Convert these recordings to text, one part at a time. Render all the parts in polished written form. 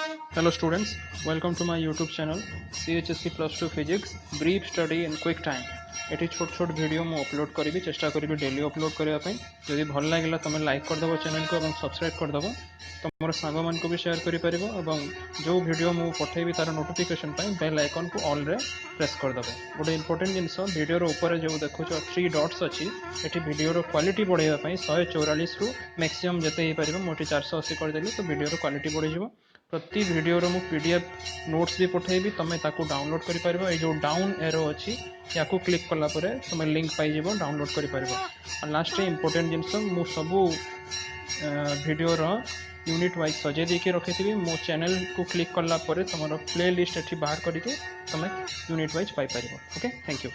Hello students, welcome to my YouTube channel CHSC Plus 2 Physics Brief Study in Quick Time। Eighty छोट छोट video मु upload करी चेष्टा करी डेली अपलोड करने जदि भल लगे तुम लाइक करदेव चैनल को और सब्सक्राइब करदेव तुम सांग मान को भी शेयर कर जो वीडियो मु पठेबी तार नोटिफिकेशन बेल आइकन को ऑल रे प्रेस करदेव। गोटे इंपोर्टेंट जिनस वीडियो ऊपर जो देखो 3 डॉट्स अच्छी ये वीडियो क्वालिटी बढ़ाई 144 रु मैक्सिमम जिते हो पार मुझे 480 करदेली तो वीडियो क्वालिटी बढ़ प्रति वीडियो मु पीडीएफ नोट्स भी पठेबी तुम ताकू डाउनलोड कर पार। जो डाउन एरो अच्छी या क्लिक कलापर तुम लिंक पाइज डाउनलोड कर लास्ट इंपोर्टेंट जिनस मु सबू वीडियोर यूनिट वाइज सजे देके रखी मो चैनल को क्लिक कलापर तुम प्ले लिस्ट ये बाहर करके तुम यूनिट वाइज पाइपर। Okay, thank you.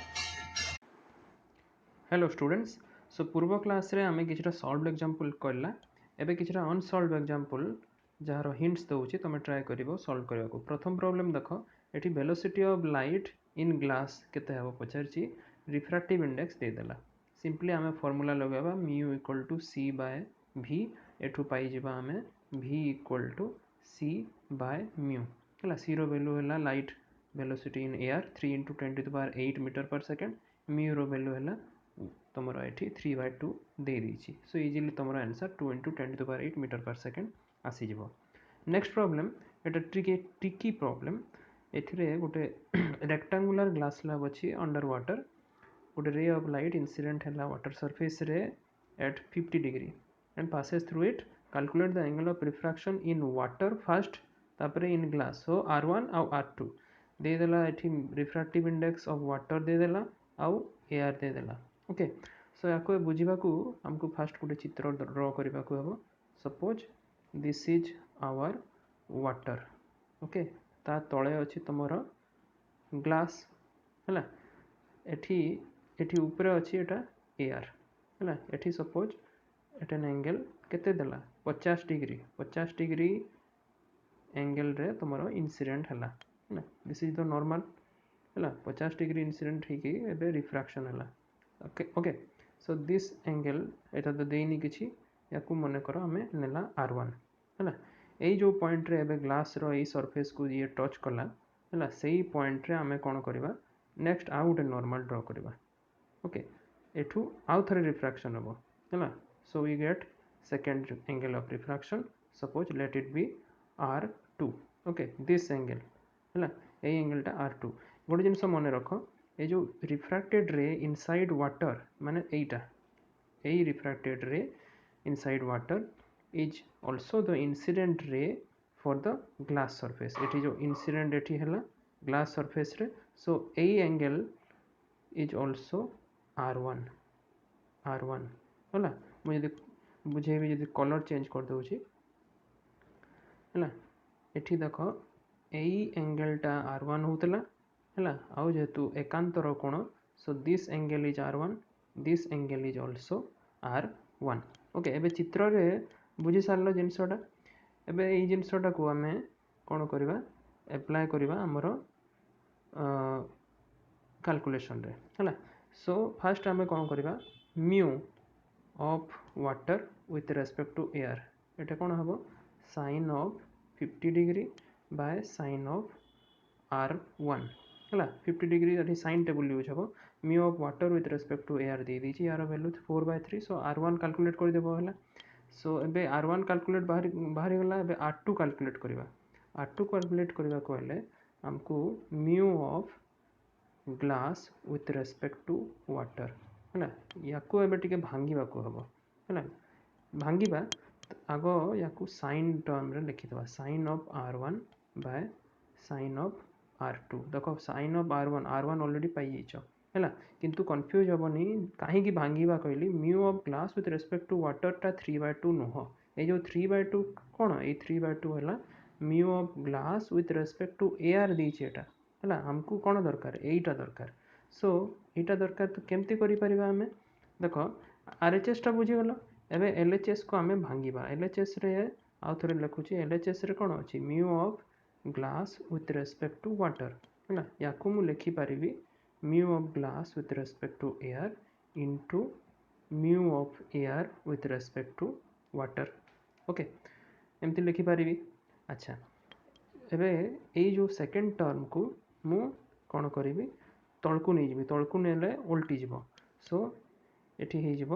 Hello students, so पूर्व क्लास रे आमे किछटा सॉल्व एग्जांपल करला एबे किछटा अनसॉल्व एग्जांपल जार हिंट्स दउची तुम ट्राई करिवो सॉल्व करबा को। प्रथम प्रॉब्लम देखो, एटी velocity of light in glass केते हबो पचारची, रिफ्रैक्टिव इंडेक्स दे देला। सिंपली आमे फार्मूला लगाबा mu equal to c by v, एठू पाई जिबा आमे v equal to c by mu. हला सी रो वैल्यू हला light velocity in air 3 × 10⁸ metre per second, mu रो वैल्यू हला तुम ये 3/2 दे दीची। सो इजिली तुम आंसर 2 × 10⁸ मीटर पर सेकेंड आसीज। नेक्स्ट प्रॉब्लम, एटा ट्रिकी प्रॉब्लम। एथिरे गोटे रेक्टेंगुलर ग्लास स्लैब अच्छी अंडर वाटर, गोटे रे ऑफ लाइट इंसिडेंट है water surface ray at 50 degree and passes through it. Calculate the angle of refraction in water first तापर in glass. So R1 आउ R2 दे देला, एठी refractive index of water दे देला आउ air दे देला। Okay, सो याको बुझीबा को हमको फर्स्ट गोटे चित्र ड्रॉ करबा को हबो। Suppose this is our water. Okay, ता तले अच्छी तुमर ग्लास है, एठी एठी ऊपर अच्छी एटा एयर है। एठी सपोज एटन एंगल केते देला 50 डिग्री, 50 डिग्री एंगल रे तुमर इंसिडेंट है। दिस इज द नॉर्मल है, 50 डिग्री इंसिडेंट ही एबे रिफ्रैक्शन है। Okay okay, so this angle एटा तो देनी किछि, याकू मन कर हमें नेला R1 है। यही जो पॉइंट रे एबे ग्लास रो ये सरफेस को ये टच कला है, सही पॉइंट रे आमे कोन करबा नेक्स्ट आउ गोटे नॉर्मल ड्रॉ करबा। ओके, एठू आउ थरे रिफ्रैक्शन हबो है। So we get second angle of refraction. Suppose let it be R2। Okay, this angle है, यही एंगलटा R2। गोटे जिनस मन रख, ये जो रिफ्रैक्टेड रे इनसाइड वाटर माने एटा, यही रिफ्रैक्टेड रे inside water is also the incident ray for the glass surface। एठी जो incident एठी हला glass surface रे, so a angle is also R1 हला। मुझे बुझे भी जदि कलर चेंज कर दोची हला, एठी देखो एई एंगलटा R1 होतला हला, आउ जेतु एकांतर कोण, so this angle is R1, this angle is also R1। Okay, एबे चित्र रे बुझी सारल जिनसटा। एबे एई जिनसटा को आमे कोन करबा अप्लाई करबा हमर कैलकुलेशन रे हला। सो फर्स्ट आमे कोन करबा mu of water with respect to air, एटा कोन हबो sin of 50 degree by sin of R1 हला। 50 डिग्री एठी sin टेबल यूज हबो। Mu of water with respect to air दे दीची, यार वैल्यू 4/3। सो R1 कैलकुलेट कर देबो हला। सो एबे R1 कैलकुलेट बाहरी गला, एबे R2 कैलकुलेट करबा। R2 कैलकुलेट करबा को हेले हमको mu of glass with respect to water है, याको एबे टिके भांगीबा को हबो है। भांगीबा आगो याको साइन टर्म रे लिखि दबा, sine of R1 by sine of R2। देखो साइन ऑफ R1 ऑलरेडी पाई जाइछो है, किंतु कंफ्यूज हेबनी कहीं भांगीबा कहली mu of glass with respect to water टा 3/2 नुह। ये जो 3/2 कौन, ये 3/2 है mu of glass with respect to air दीची एटा है। हमको कौन दरकार, एटा दरकार। सो एटा दरकार तो केमती करि परिबा हमें, देखो RHS टा बुझीगल। एबे LHS को आमे भांगीबा। LHS रे आउ थरे लिखुची, LHS रे कौन अछि mu of glass with respect to water है, याकू मु लिखि पारिबी mu of glass with respect to air into mu of air with respect to water. Okay, एमती लिखि पारिबी। अच्छा, एबे एई जो सेकेंड टर्म को मु कौन करी तलकू नहीं जी तलकू नेले उल्टी जीव सो एठी हे जीव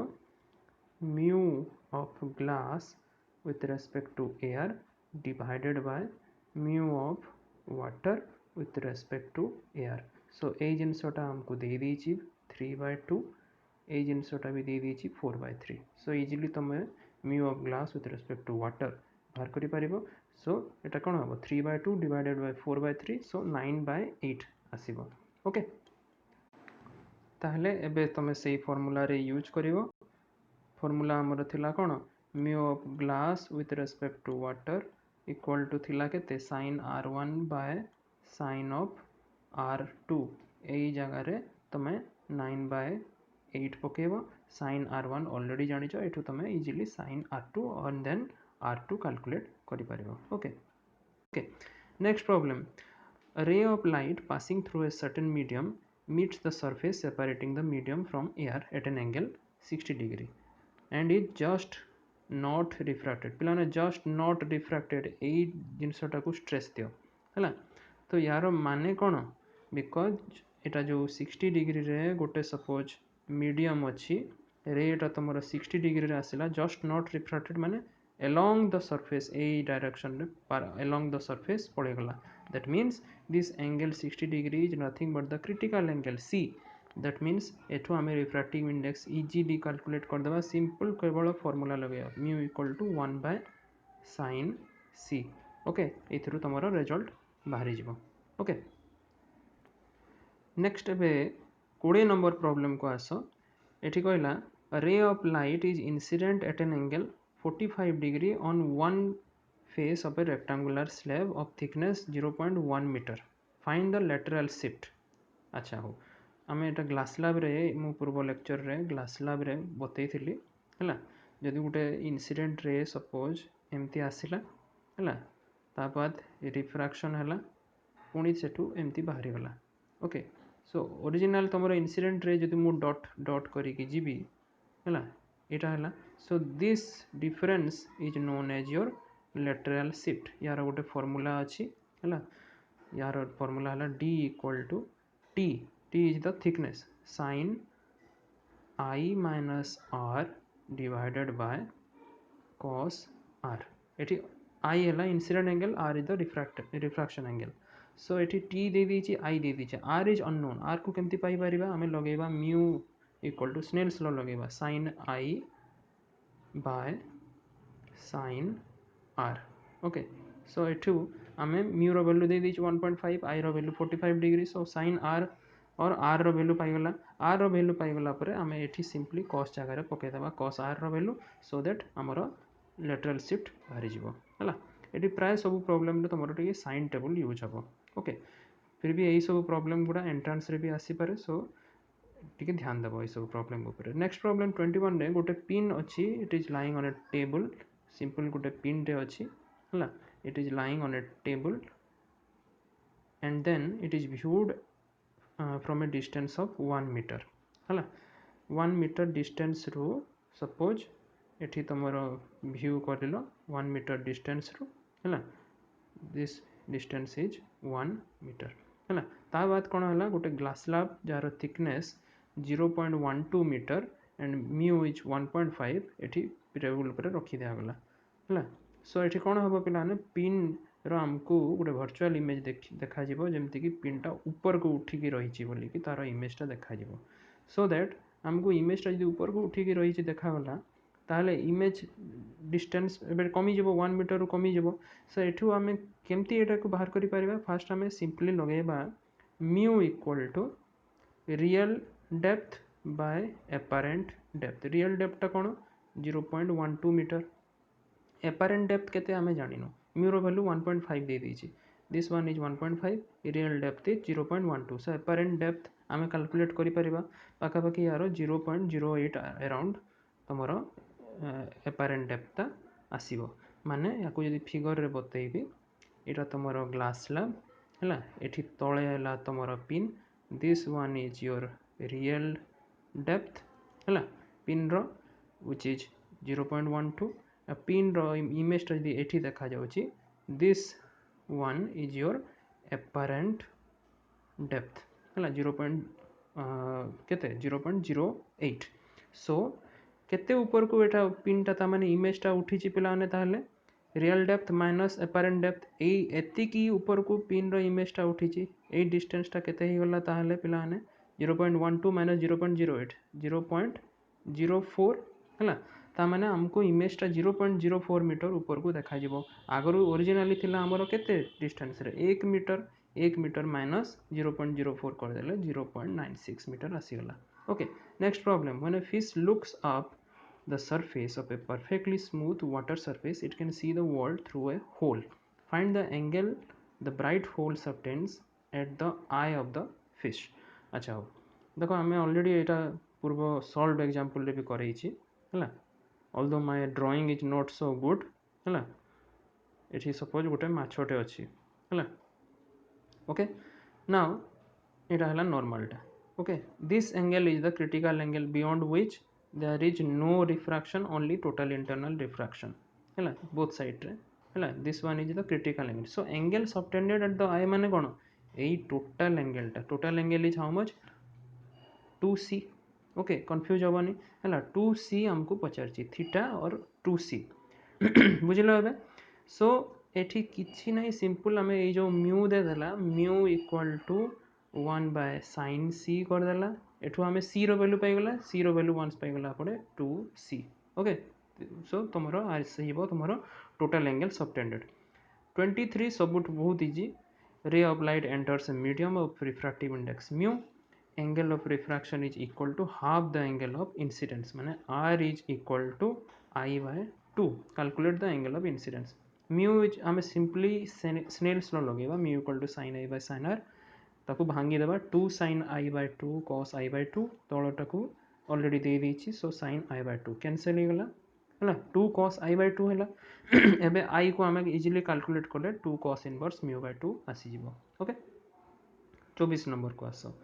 mu of glass with respect to air divided by mu of water with respect to air. So এই জিনিসটা हमको दे दीची 3/2 এই জিনিসটা भी दे दीची 4/3. So easily तमे mu of glass with respect to water बाहर करि परिबो. So एटा कोन हबो 3/2 divided by 4/3 so 9/8 आसीबो. ओके ताहले एबे तमे सेही फार्मूला रे यूज करिवो. फार्मूला हमर थिला कोन mu of glass with respect to water equal to थिला केते sin r1 by sin of r2 एई जगह रे तमे 9/8 पकेबो. sin r1 ऑलरेडी जानि छ एठु तमे easily sin r2 and then r2 calculate करि परिबो. Okay next problem. A ray of light passing through a certain medium meets the surface separating the medium from air at an angle 60 degree and is just not refracted. पिलाने just not refracted एई जिनसटा को stress दियो हला. तो यार माने कोन because एटा जो 60 degree रे गोटे सपोज मीडियम अच्छी रे एटा तमरो 60 डिग्री रे आसिला just not refracted माने along the surface a direction along the surface पड़े गला. That means this angle 60 degree is nothing but the critical angle C. That means एठो हमें refractive index easily calculate कर देबा. Simple केवल formula लगेया mu equal to 1 by sin C. Okay एथिरु तमरो result बाहरी जिवो. ओके नेक्स्ट एबे 20 नंबर प्रॉब्लम को आसो. एठी कहला a ray of light is incident at an angle 45 degree on one face of a rectangular slab of thickness 0.1 meter. Find the lateral shift. अच्छा हो आम एटा ग्लास स्लैब रे मु पूर्व लेक्चर रे ग्लास स्लैब रे बतई थिली हला. जदि गोटे इंसिडेंट रे सपोज एमती आसिला हला ता बाद रिफ्रैक्शन हला पुणी सेठू एमती बाहरी गला. ओके सो ओरिजिनल तमरो इंसिडेंट रे जदि मु डॉट डॉट करी की जीबी हला एटा हला. So this difference is known as your lateral shift. यार गोटे फार्मूला अछि हला. यार फार्मूला हला d equal to t. t is the thickness sin I minus r divided by cos r. एठी I हला incident angle, r is the refraction angle. So एठी t they दीची I they दीची. r is unknown. r को केमती पाई परिबा हमें लगेबा mu equal to Snell's law लगेबा sin I by sin r. Okay so एठू आमे म्यू रो वैल्यू दे दीची 1.5 आई रो value 45 degree. So sin r और r रो वैल्यू पाई गला. r रो वैल्यू पाई गला परे आमे एठी सिंपली cos जगह रे पके देबा cos r रो वैल्यू सो दैट हमरो लेटरल शिफ्ट बाहरी जीवो हला. एठी प्राय सब प्रॉब्लम रे तमरो टिके साइन टेबल यूज हबो. ओके फिर भी एही सब प्रॉब्लम गुडा एंट्रेंस रे भी आसी पारे. सो टिके ध्यान देबो एही सब प्रॉब्लम ऊपर. नेक्स्ट प्रॉब्लम 21 रे गोटे पिन अछि. It is lying on a table. Simple गोटे पिन टे अछि हला. It is lying on a table and then it is viewed from a distance of 1 meter हला. 1 meter distance रू suppose एठी तमरो view करिलो 1 meter distance रू हला. this distance is 1 meter हला. ता बाद कोन हला गोटे glass slab jar thickness 0.12 meter and mu is 1.5 एठी टेबल पर रखि दिया गला हला. सो एठी कोन हबो पिलाने पिन रो हमको गोटे वर्चुअल इमेज देखा जिवो जेमति कि पिनटा ऊपर को उठी की रही छि बोली कि तारो इमेजटा देखा जिवो. सो दैट हमको इमेजटा जदि ऊपर को उठी की रही छि देखा गला ताहले इमेज डिस्टेंस एबे कमी जिवो 1 मीटर रो कमी जिवो. सो एठू हमें केमती एटा को बाहर करि परिबा. फर्स्ट हमें सिंपली लगेबा mu equal to real depth by apparent depth. Real depth टा कोन 0.12 मीटर. apparent depth केते हमें जानिनो mu रो वैल्यू 1.5 दे दीची. This one is 1.5 real depth is 0.12. So apparent depth हमें कैलकुलेट करि परिबा पाका पाकी यारो 0.08 अराउंड तमरो apparent depth ता आसीबो. माने याको यदि फिगर रे बतैबी एटा तमरो ग्लास स्लैब हला. एठी तळे हला तमरो pin. This one is your real depth हला पिन रो व्हिच इज 0.12. पिन रो इमेज टा यदि एठी देखा जाउची this 0.1 is your apparent depth है 0. केते 0.08. सो केते ऊपर को एटा पिनटा ता माने इमेजटा उठी पिला ने ताहले रियल डेप्थ माइनस एपारेंट डेप्थ एति की ऊपर को पिन रो इमेजटा उठी ए डिस्टेंसटा केते ही गला ताहले पिला ने 0.12 माइनस 0.08 0.04 है ता माने हमको इमेजटा 0.04 मीटर ऊपर को देखा जिवो आगरु ओरिजिनली थिला हमरो केते डिस्टेंस रे 1 मीटर 1 मीटर माइनस 0.04 कर देले 0.96 मीटर आसीगला. Okay next problem when a fish looks up the surface of a perfectly smooth water surface it can see the world through a hole. Find the angle the bright hole subtends at the eye of the fish. अच्छा हो देखो आम already यहाँ पूर्व solve example रे भी करैछि हला although my drawing is not so good हला एठी सपोज गोटे माछटे अछि हला ओके नाउ एटा हला नॉर्मलटा okay this angle is the critical angle beyond which there is no refraction only total internal refraction है both side रे है this one is the critical angle so angle subtended at the eye माने कोन एई total angle is how much 2c okay confuse होबनी है 2c हमको पचारची theta और 2c बुझिलो एबे सो एठी किछि नै सिंपल हमें ए जो म्यू दे देला mu equal to 1 by sin c कर देला एठू हमें c रो वैल्यू पाइगला c रो वैल्यू 1 पाइगला पड़े 2c ओके सो तुमरो आसे हिबो तुमरो टोटल एंगल सबटेंडेड 23 सबुट बहुत easy ray of light enters a medium of refractive index mu angle of refraction is equal to half the angle of incidence माने r is equal to I by 2 calculate the angle of incidence mu is हमें simply Snell's law लगेबा mu equal to sin I by sin r ताकू भांगी देबा 2 sin I by 2 cos I by 2 तळटाकू already दे देछि so sin I by 2 cancel हो गला हला 2 cos I by 2 हला एबे I को हमें इजीली कैलकुलेट करले 2 cos इनवर्स mu by 2 आसी जिवो ओके 24 नंबर को आसो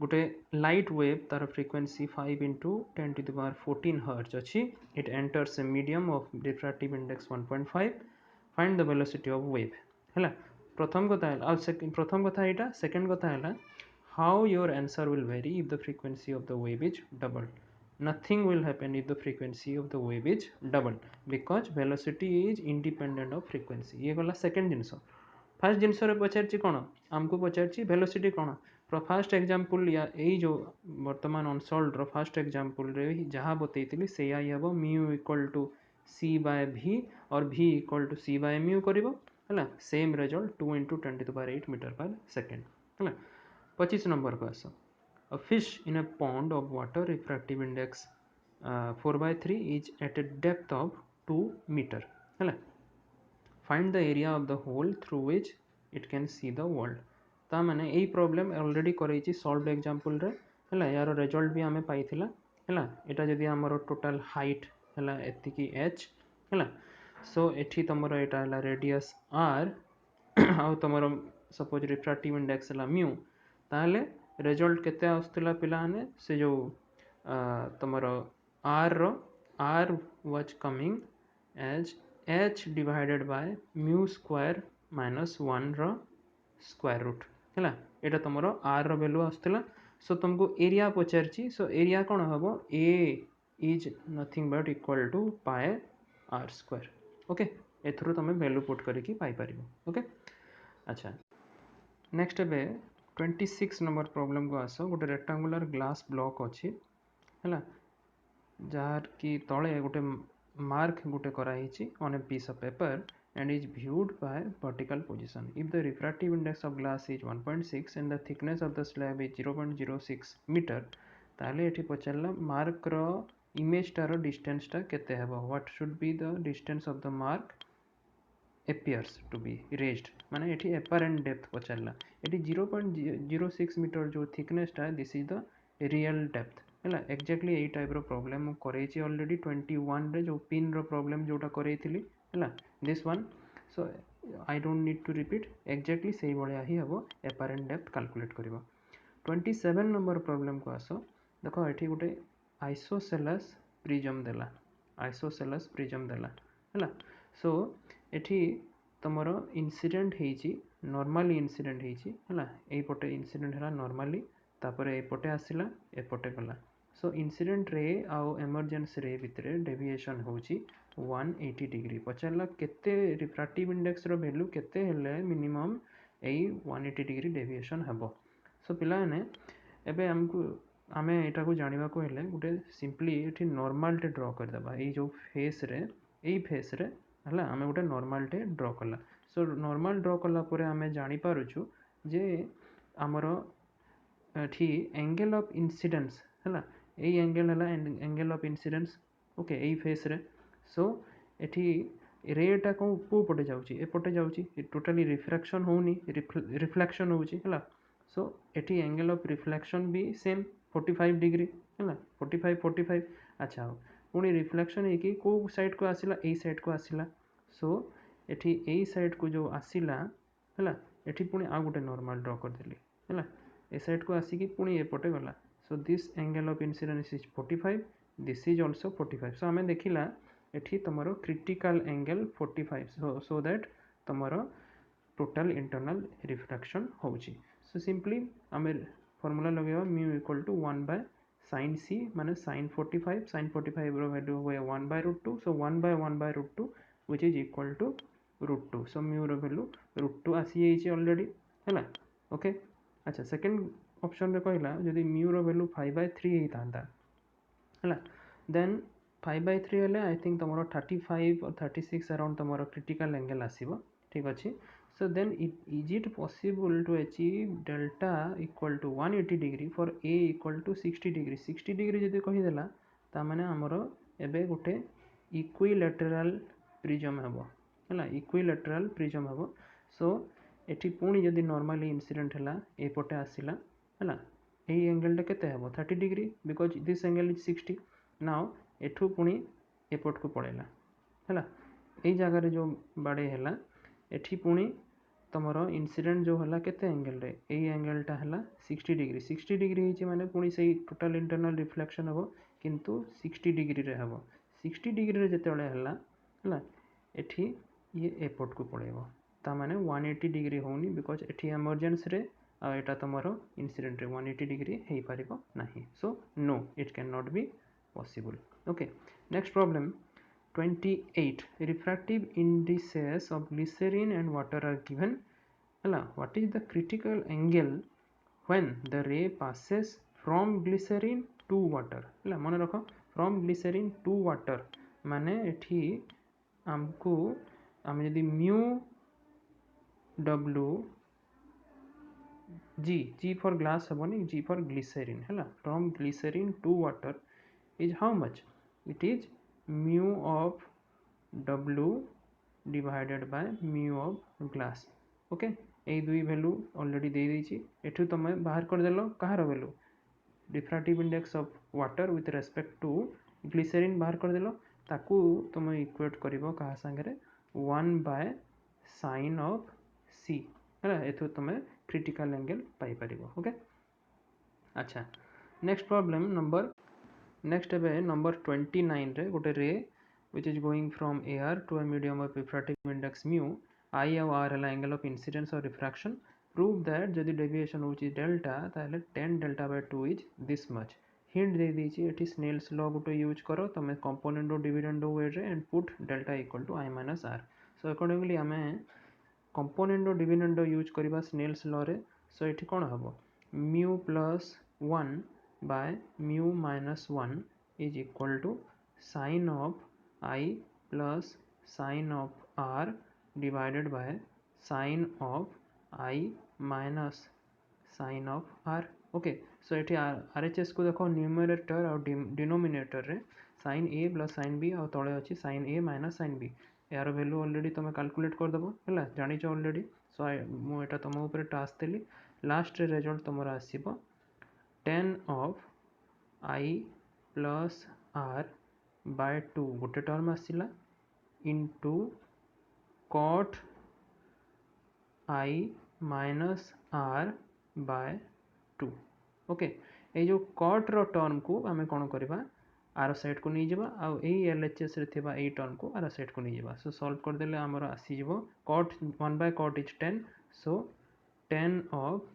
गोटे लाइट वेव तार frequency 5 into 10 to the power 14 hertz अछि it enters a medium of refractive index 1.5 find the velocity of wave हला प्रथम कथा है प्रथम कथा एटा सेकंड कथा है how your answer will very if the frequency of the wave is double nothing will happen if the frequency of the wave is double because velocity is independent of frequency ये गला second जिंस fast जिनस पचार कौन आमको पचार velocity कौन fast example या यही जो वर्तमान अनसल्व fast example रे जहाँ बतई से हम mu equal to c by v और v equal to c by mu कर same result 2 into 10 to the power 8 metre per second है 25 नंबर को आस a fish in a pond of water refractive index 4/3 is at a depth of 2 metre है find the area of the hole through which it can see the world ता माने यही problem already करैछि solve example रे है यार result भी आमे पाइथिला है एटा जदी हमर टोटल हाइट है एति की h है सो एठी तुम यहाँ रेडियस आर आउ तुम सपोज रिफ्रैक्टिव इंडेक्स है म्यू ताहले रिजल्ट केते आसुला पिलाने से जो तुम R was coming as h divided by mu square minus 1 रो स्क्वायर रूट है यहाँ तुम आर रो वैल्यू आसुला सो तुमको एरिया पचारची सो एरिया कौन हम A is nothing but equal to pi r square okay एथरो तुम वैल्यू पुट करके पाइपर ओके अच्छा नेक्स्ट ए 26 नंबर प्रॉब्लम को आस गोटे रेक्टांगुलर ग्लास ब्लॉक अच्छी है जार कि तले गोटे मार्क गोटे कराई on a piece of paper and is viewed by vertical position. If the refractive index of glass is 1.6 and the thickness of the slab is 0.06 meter ताले एठी पचारला mark रो image टार distance टा केते हेबो what should be the distance of the mark appears to be raised माने एठी apparent depth पचारला एठी 0.06 metre जो thickness टा this is the real depth है एक्जाक्टली यही टाइप रो प्रॉब्लम करैछि ऑलरेडी 21 रे जो पिन रो प्रॉब्लम जोटा करैथिली है this one so I don't need to repeat exactly से भाया ही हम apparent depth calculate करिबा 27 नंबर प्रॉब्लम को आसो देखो एठी गोटे आइसोसेलस प्रिज्म देला है सो एठी तुमर इनसीडेंट होइछि नॉर्मली इनसीडेंट होइछि हला एई पटे इनसीडेंट हला नॉर्मली तापर एपटे आसिला एपटे गला सो इनसीडेंट रे आउ इमरजेंसी रे भितरे डेविएशन होउछि 180 डिग्री पचारला केते रिफ्रैक्टिव इंडेक्स रो वैल्यू केते हेले मिनिमम एई 180 डिग्री डेविएशन हबो सो पिला ने एबे हमकु आमे एटा को जानिबा को हेले गुटे सिंपली एठी नॉर्मल टे ड्रा कर देबा एई जो फेस रे एई फेस रे हला आमे गुटे नॉर्मल टे ड्रा करला सो नॉर्मल ड्रा करला परे आमे जानि पारुछु जे हमरो एठी एंगल ऑफ इंसिडेंस हला एई एंगल हला angle of incidence okay AE face रे सो एठी रेटा को पटे जाउची एपटे जाउची टोटली रिफ्रैक्शन होउनी रिफ्लेक्शन होउची हला सो एठी एंगल ऑफ रिफ्लेक्शन भी सेम 45 डिग्री है 45 अच्छा पुणी रिफ्लेक्शन है कि को साइड को आसिला ए साइड को आसिला सो एठी ए साइड को जो आसिला है एठी पुणी आ गोटे नॉर्मल ड्रॉ कर देली है ए साइड को आसिकी पुणी एपटे गला so this angle of incidence is 45 this is also 45 so आमे देखिला एठी तमरो क्रिटिकल एंगल 45 सो दैट तमरो टोटल इंटरनल रिफ्लेक्शन होउची सो सिंपली आमे फॉर्मूला लगेगा mu equal to 1 by sine c माने साइन 45 रो वैल्यू हुए 1 by root 2 so 1 by root 2 which is equal to root 2 so mu रो वैल्यू रूट 2 आसी जाइए ऑलरेडी हैला ओके अच्छा सेकंड ऑप्शन रे कहला यदि म्यू रो वैल्यू 5/3 ही थांता हैला देन 5/3 हेले आई थिंक तमरो 35 और 36 अराउंड तमरो क्रिटिकल एंगल आसीबो ठीक अछि so then is it possible to achieve delta equal to 180 degree for a equal to 60 degree 60 degree जदि कहि देला ता माने हमरो एबे गोटे इक्विलैटरल प्रिज्म हेबो हला इक्विलैटरल प्रिज्म हेबो सो एठी पुणी जदि नॉर्मली इंसिडेंट हला ए पटे आसिला हला ए एंगल टा केते हेबो 30 degree because this angle is 60 now एठू पुणी एपट को पळेला हला ए जगह रे जो बाडे हला एठी पुणी तमरो इंसिडेंट जो हला केते एंगल रे ए एंगल टा हला 60 डिग्री हिची माने पुणी सेही टोटल इंटरनल रिफ्लेक्शन हबो किंतु 60 डिग्री रे हबो 60 डिग्री रे जेतेले हला हला एठी ये एपट को पळेबो ता माने 180 डिग्री होनी बिकॉज़ एठी इमरजेंसी रे आ एटा तमरो इंसिडेंट रे 180 डिग्री हेई पारिबो नाही so no it can not be possible okay next problem 28 refractive indices of glycerin and water are given hela what is the critical angle when the ray passes from glycerin to water hela mane rakho from glycerin to water माने एठी हमको हम यदि mu w g for glass हबनी g for glycerin hela from glycerin to water is how much it is mu of w divided by mu of glass okay ए दुई value already दे देछि एठु तमे बाहर कर देलो कहार value diffractive index of water with respect to glycerine बाहर कर देलो ताकू तमे इक्वेट करिवो कहा संगे 1 बाय साइन ऑफ सी हला एठु तमे क्रिटिकल एंगल पाई परिवो ओके अच्छा नेक्स्ट प्रॉब्लम नंबर नेक्स्ट है नंबर 29 रे गोटे रे which is going from air to a medium of refractive index mu I और r है angle of incidence or refraction prove that जदि deviation होची delta ताले 10 delta by 2 is this much hint दे दीची एठी स्नेल्स लॉ गोटे use करो तमे component और डिविडेंड वे रे and put delta equal to I minus r so accordingly आमे कंपोनेंट और डिविडेंड यूज करबा स्नेल्स लॉ रे सो एठी कोन हबो mu plus 1 by mu minus 1 is equal to sin of I plus sin of r divided by sin of I minus sin of r okay सो एठी RHS को देखो numerator और denominator रे sin a plus sin b और तळे अछि sin a minus sin b यार value already तमे कैलकुलेट कर दबो हला जानि छ ऑलरेडी सो मु एटा तम ऊपर टास्क देली लास्ट रे रिजल्ट तमरा आसीबो 10 of I plus r by 2 गोटे टर्म आसिला into cot I minus r by 2 okay ए जो cot रो टर्म को आमे कोन करबा आर साइड को नहीं जावा आ एल एच एस रे थिबा ए टर्म को आर साइड को नहीं जावा सो सॉल्व कर देले हमर आसी जीवो cot 1 by cot is 10 so 10 of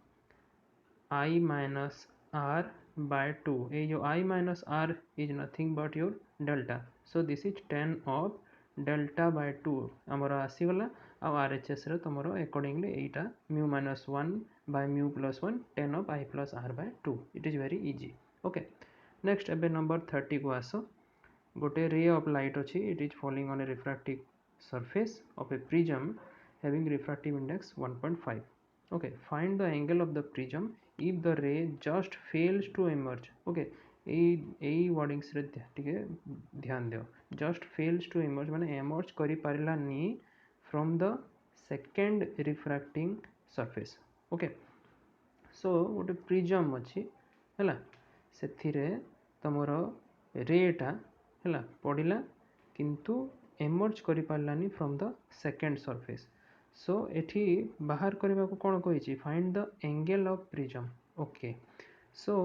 I minus r by 2 ये जो I minus r is nothing but your delta so this is 10 of delta by 2 आमर आसीगला आ RHS रे तुमर accordingly Etah mu minus 1 by mu plus 1 10 of I plus r by 2 it is very easy okay next एबे number 30 को आसो गोटे ray of light अछि it is falling on a refractive surface of a prism having refractive index 1.5 okay find the angle of the prism if the ray just fails to emerge okay এই wordings रे टिके ध्यान दियो just fails to emerge माने emerge करि पारिलानी from the second refracting surface okay so गोटे prism अछि हैला सेथिरे तमरो रेटा हैला पडिला किंतु emerge करि पारिलानी from the second surface सो एठी बाहर करबा को कोन कहिछि find the angle of prism okay so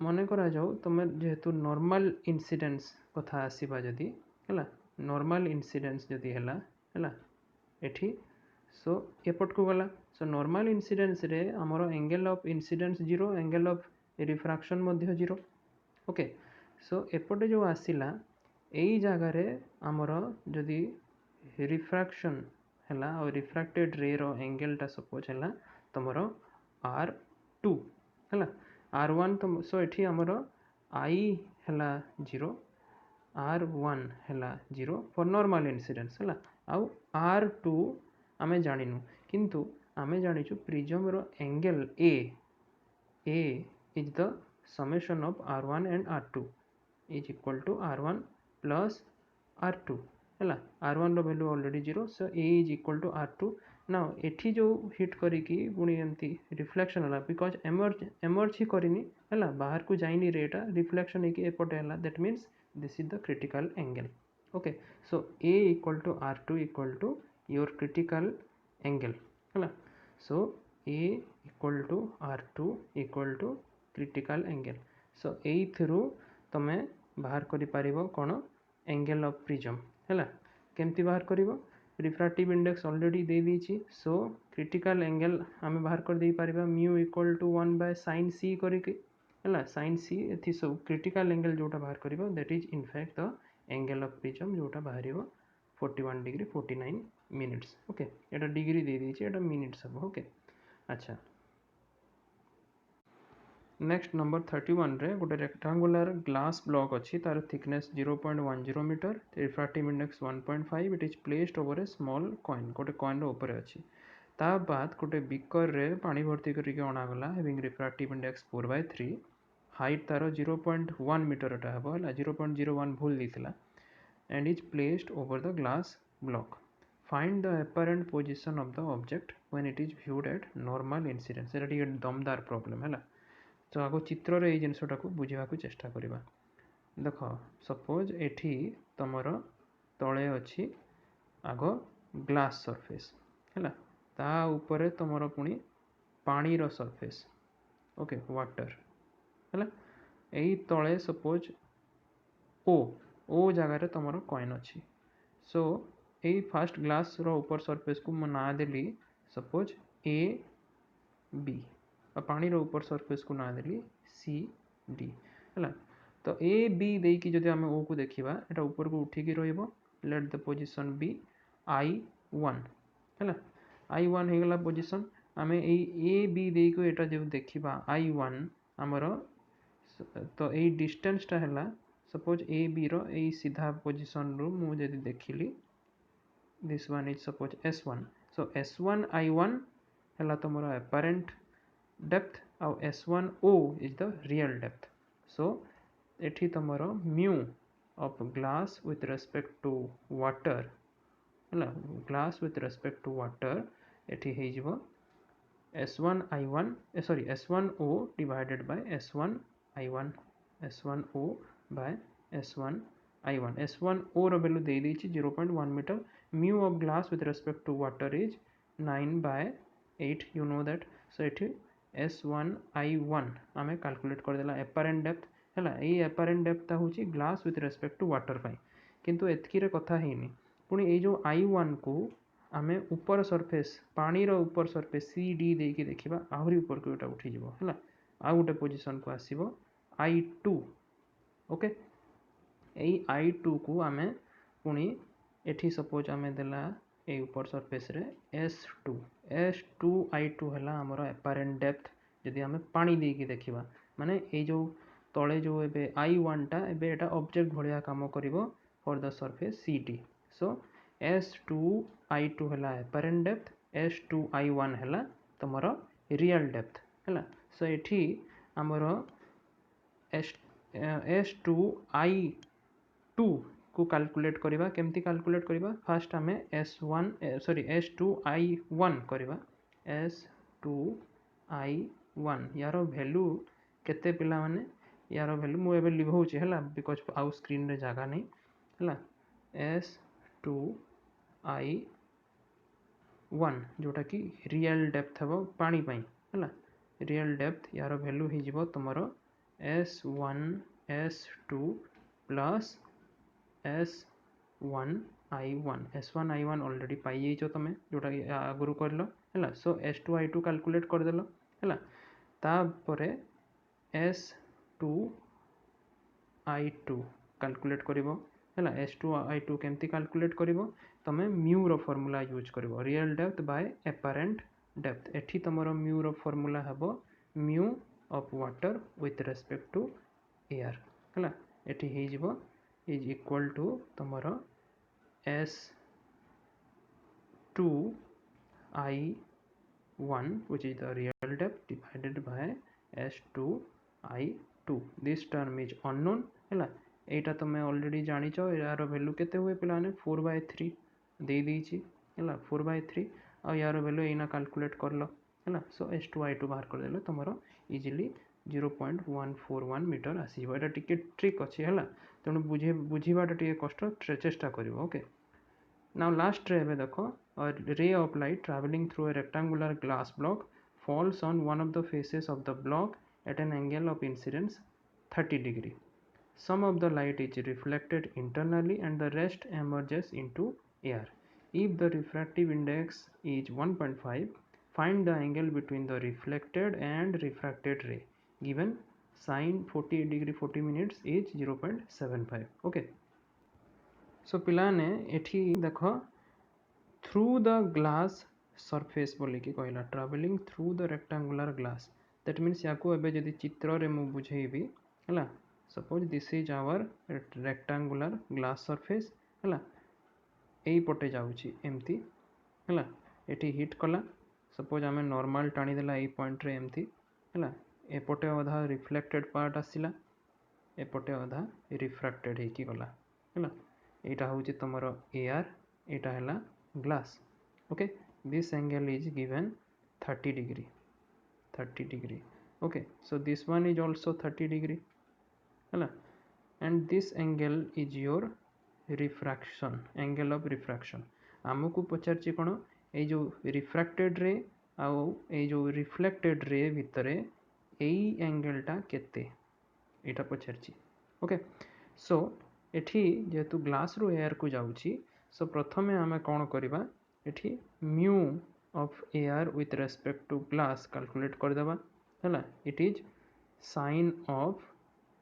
मने करा जाऊ तमे जेहेतु नॉर्मल इंसिडेंस कथा आसीबा जदी हला नॉर्मल इंसिडेंस जदी हला एठी सो एपट को गला सो नॉर्मल इंसिडेंस रे हमरो angle of incidence 0 angle of refraction मध्ये 0 ओके सो एपटे जो आसीला एई जागा रे हमरो जदी रिफ्रैक्शन हैला और रिफ्रैक्टेड रे रो एंगल टा सपोज हैला तमरो r2 हैला r1 तो सो एठी हमरो I हैला 0 r1 हैला 0 फॉर नॉर्मल इंसिडेंस हैला आउ r2 आमे जानिनु किंतु आमे जानिछु प्रिज्म रो angle a is the summation of r1 and r2 is equal to r1 plus r2 हैला r1 रो value already 0 so a is equal to r2 now एठी जो हिट करी की पुणी एमती रिफ्लेक्शन हला बिकॉज एमर्ज ही करिनी हला बाहर को जाइनी रेटा रिफ्लेक्शन है कि एपटे हला that means this is the critical angle okay so a equal to r2 equal to your critical angle हला so a equal to r2 equal to critical angle so ए थ्रू तमे बाहर करि पारिबो कोन एंगल ऑफ प्रिज्म हैला केमती बाहर करिवो रिफ्रैक्टिव इंडेक्स ऑलरेडी दे दीची सो क्रिटिकल एंगल आमे बाहर कर दे पारिबा mu equal to 1 by sin c करिके हैला sin c एथि सब क्रिटिकल एंगल जोटा बाहर करिवो that is in fact the angle of prism जोटा बाहरिवो 41 डिग्री 49 मिनिट्स ओके एटा डिग्री दे दीची एटा मिनिट्स सब ओके अच्छा नेक्स्ट नंबर 31 रे गोटे रेक्टेंगुलर ग्लास ब्लॉक अच्छी तार thickness 0.10 metre refractive index 1.5 it is placed over a small coin गोटे कॉइन ऊपर अच्छी ता बाद गोटे बिकर रे पानी भर्ती करके अणागला हैविंग रिफ्रैक्टिव इंडेक्स 4/3 हाइट तार 0.1 मीटर टा हबो हला 0.01 भूल दिथिला and is placed over the glass block find the apparent position of the object when it is viewed at normal incidence एटा टिके दमदार प्रॉब्लम है तो आगो चित्र रे जिनसटा को बुझा चेष्टा करवा देख सपोज एठी तमर तले अच्छी आगो ग्लास सरफेस है ता ऊपर तमर पुणी पानी रो सरफेस ओके वाटर है यही तले सपोज ओ जगार तुम कॉइन अच्छी सो यही फास्ट ग्लास रो ऊपर सरफेस को मु ना देली सपोज ए बी पानी रो ऊपर सरफेस को ना देली सी डी है तो ए बी देकी जदि आम ओ को देखा एटा ऊपर को उठिकी रहिबो let the position B I1 है I1 हो गला पोजीशन आम ए बी देको एटा जब देखा I1 आमर तो यही डिस्टेंसटा है सपोज ए बी रो यही सीधा पोजीशन रू मुझे देखिली this one is suppose S1 so S1 I1 है तुम अपरेंट डेप्थ आउ S1O is the real depth so एठी तुमर mu of glass with respect to water है glass with respect to water एठी हे जिवो S1I1 sorry S1O divided by S1I1 S1O by S1I1 S1O रो वैल्यू दे देछि 0.1 metre mu of glass with respect to water is 9/8 you know that so एठी S1I1 आमे calculate कर देला अपरेंट डेप्थ है ये एपारेंट डेप्थ होची glass with respect to water पाई किंतु एतकी कथा हेनी पुणी ये जो I1 को आमे ऊपर सरफेस पानी रो ऊपर सरफेस सी डी देकी देखिबा आहुरी ऊपर को एटा उठी जिवो हैला आ गोटे पोजीशन को आसीबो I2 ओके एई I2 को आमे पुणी एठी सपोज आमे देला ए ऊपर सरफेस रे S2 I2 हैला हमर एपारेंट डेप्थ यदि आमे पानी देकी देखिबा माने ए जो तले जो एबे I1 टा एबे एटा ऑब्जेक्ट भलिया काम करिवो for the surface CT so S2 I2 हैला एपारेंट डेप्थ S2 I1 हैला तमरो रियल डेप्थ हैला सो एठी हमरो S2 I2 को कैलकुलेट करिबा केमती कैलकुलेट करिबा फास्ट हमें S2 I1 करिबा S2 I1 यार वैल्यू केते पिला माने यार वैल्यू मु एबे लिखौची हैला बिकॉज आउ स्क्रीन रे जागा नहीं हैला S2 I1 जोटा कि रियल डेप्थ हबो पानी पई हैला रियल डेप्थ यार वैल्यू ही जिवो तमरो S1 S2 plus S1 I1 already पाई जाइछो तमे जोटा आगुरु करलो हैला सो S2 I2 कैलकुलेट कर देलो हैला तापरे S2 I2 कैलकुलेट करिवो हैला S2 I2 केमती कैलकुलेट करिवो तमे म्यू रो फार्मूला यूज करिवो real depth by apparent depth एठी तमरो म्यू रो फार्मूला हबो mu of water with respect to air हैला एठी हे जिवो is equal to तमरो S2 I1 which is the real depth divided by S2 I2 this term is unknown हैला एटा तमे ऑलरेडी जानी छो यार वैल्यू केते हुए पिलाने 4/3 दे दीची हैला 4/3 और यार वैल्यू एना कैलकुलेट कर लो हैला सो S2 I2 बाहर कर देलो तमरो इजीली 0.141 मीटर आसीबो एटा टिके ट्रिक अछि हैला तेणु बुझीबाटा टिके कष्ट चेष्टा करिवो ओके नाउ लास्ट रे एबे देखो रे of light travelling through a rectangular glass block falls on one of the faces of the block at an angle of incidence 30 degree some of the light is reflected internally and the rest emerges into air if the refractive index is 1.5 find the angle between the reflected and refracted ray given sin 48 degree 40 minutes is 0.75 okay so पिलाने एठी देखो through the glass surface बोली कि कहला traveling through the rectangular glass that means याको एबे जदि चित्र रे मु बुझेबी हला suppose this is our rectangular glass surface हला एई पटे जाउची एमती हला एठी हिट कला suppose आमे नॉर्मल टाणी देला एई पॉइंट रे एमती हला एपटे अधा रिफ्लेक्टेड पार्ट आसिला एपटे अधा रिफ्रैक्टेड हेकी गला हैला एटा होची तमरो एआर एटा हैला glass okay this angle is given 30 degree okay so this one is also 30 degree हैला and this angle is your refraction angle of refraction आमको पचारची कोन ए जो रिफ्रैक्टेड रे आउ ए जो रिफ्लेक्टेड रे भितरे एई एंगलटा केते एटा पचारची ओके सो एठी जेतु ग्लास रो एयर को जाउची सो प्रथमे आमे कोन करबा एठी mu of air with respect to glass calculate कर देबा हैला it is sin of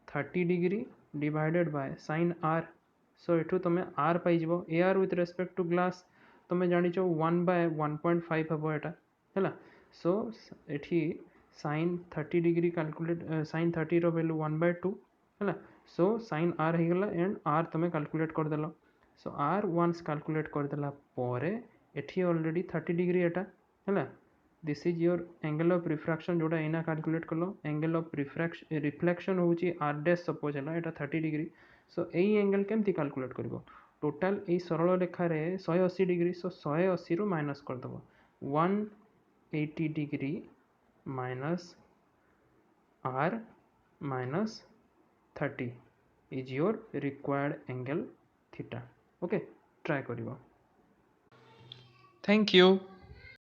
30 degree divided by sin r so एठू तमे r पाई जिवो air with respect to glass तमे जानि छो 1/1.5 हबो एटा हैला सो एठी sin 30 डिग्री कैलकुलेट sin 30 रो वैल्यू 1/2 हैला सो sin r हे गला एंड r तमे कैलकुलेट कर देलो सो r वंस कैलकुलेट कर देला परे एठी ऑलरेडी 30 डिग्री एटा हैला this is your angle of refraction जोटा एना कैलकुलेट करलो एंगल ऑफ रिफ्लेक्शन होची r डैश सपोज हैला एटा 30 डिग्री सो एई एंगल केमती कैलकुलेट करबो टोटल एई सरल रेखा रे 180 डिग्री सो 180 रो माइनस कर दबो 180 degree minus r minus 30 is your required angle theta okay try karibo thank you